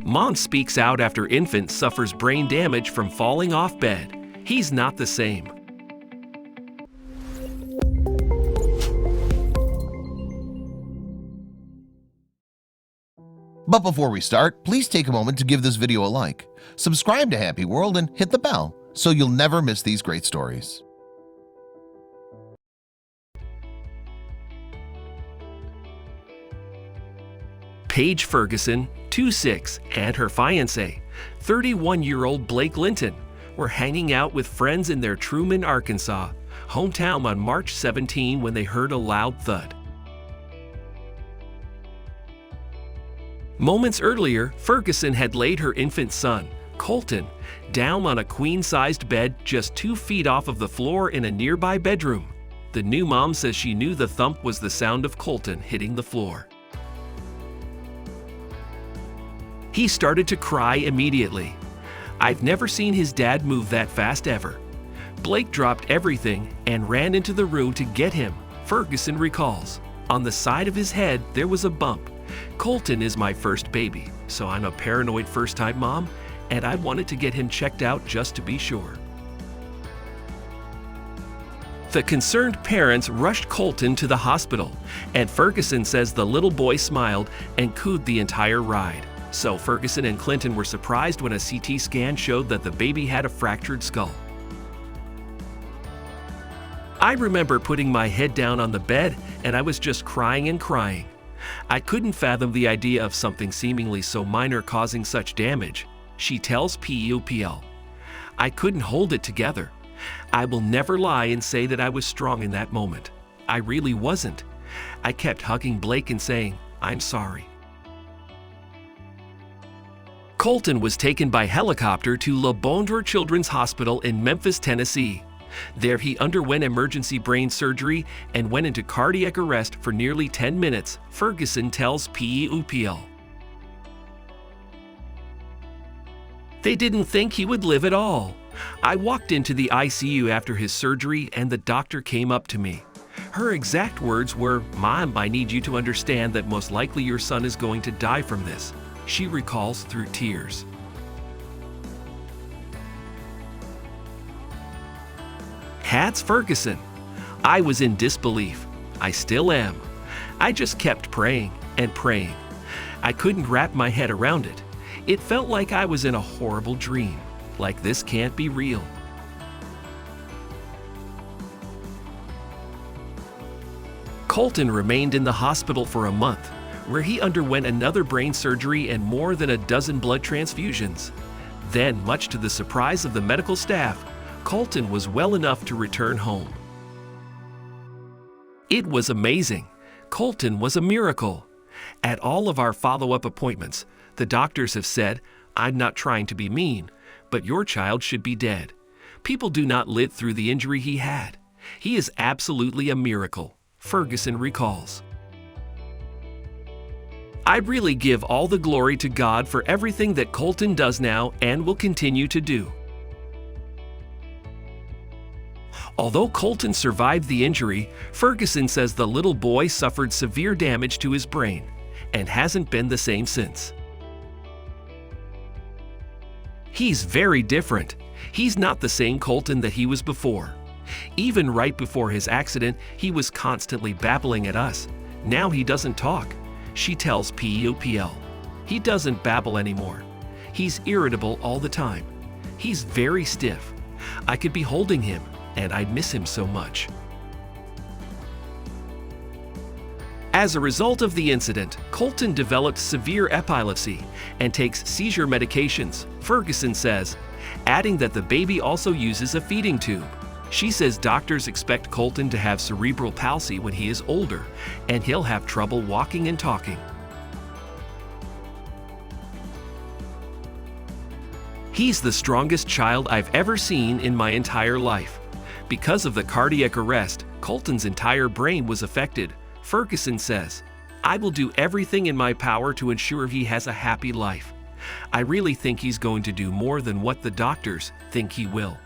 Mom speaks out after infant suffers brain damage from falling off bed. He's not the same. But before we start, please take a moment to give this video a like, subscribe to HappyWorld, and hit the bell so you'll never miss these great stories. Paige Ferguson, 26, and her fiancé, 31-year-old Blake Linton, were hanging out with friends in their Truman, Arkansas, hometown on March 17 when they heard a loud thud. Moments earlier, Ferguson had laid her infant son, Colton, down on a queen-sized bed just 2 feet off of the floor in a nearby bedroom. The new mom says she knew the thump was the sound of Colton hitting the floor. He started to cry immediately. I've never seen his dad move that fast ever. Blake dropped everything and ran into the room to get him, Ferguson recalls. On the side of his head, there was a bump. Colton is my first baby, so I'm a paranoid first-time mom, and I wanted to get him checked out just to be sure. The concerned parents rushed Colton to the hospital, and Ferguson says the little boy smiled and cooed the entire ride. So Ferguson and Clinton were surprised when a CT scan showed that the baby had a fractured skull. I remember putting my head down on the bed and I was just crying and crying. I couldn't fathom the idea of something seemingly so minor causing such damage, she tells PUPL. I couldn't hold it together. I will never lie and say that I was strong in that moment. I really wasn't. I kept hugging Blake and saying, I'm sorry. Colton was taken by helicopter to Le Bondre Children's Hospital in Memphis, Tennessee. There he underwent emergency brain surgery and went into cardiac arrest for nearly 10 minutes, Ferguson tells PUPL. They didn't think he would live at all. I walked into the ICU after his surgery and the doctor came up to me. Her exact words were, Mom, I need you to understand that most likely your son is going to die from this, she recalls through tears. Hats Ferguson. I was in disbelief. I still am. I just kept praying and praying. I couldn't wrap my head around it. It felt like I was in a horrible dream, like this can't be real. Colton remained in the hospital for a month, where he underwent another brain surgery and more than a dozen blood transfusions. Then, much to the surprise of the medical staff, Colton was well enough to return home. It was amazing. Colton was a miracle. At all of our follow-up appointments, the doctors have said, I'm not trying to be mean, but your child should be dead. People do not live through the injury he had. He is absolutely a miracle, Ferguson recalls. I really give all the glory to God for everything that Colton does now and will continue to do. Although Colton survived the injury, Ferguson says the little boy suffered severe damage to his brain and hasn't been the same since. He's very different. He's not the same Colton that he was before. Even right before his accident, he was constantly babbling at us. Now he doesn't talk, she tells PUPL. He doesn't babble anymore. He's irritable all the time. He's very stiff. I could be holding him, and I'd miss him so much. As a result of the incident, Colton developed severe epilepsy and takes seizure medications, Ferguson says, adding that the baby also uses a feeding tube. She says doctors expect Colton to have cerebral palsy when he is older, and he'll have trouble walking and talking. He's the strongest child I've ever seen in my entire life. Because of the cardiac arrest, Colton's entire brain was affected, Ferguson says. I will do everything in my power to ensure he has a happy life. I really think he's going to do more than what the doctors think he will.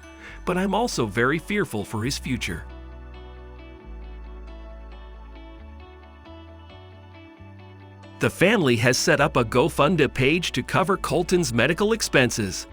But I'm also very fearful for his future. The family has set up a GoFundMe page to cover Colton's medical expenses.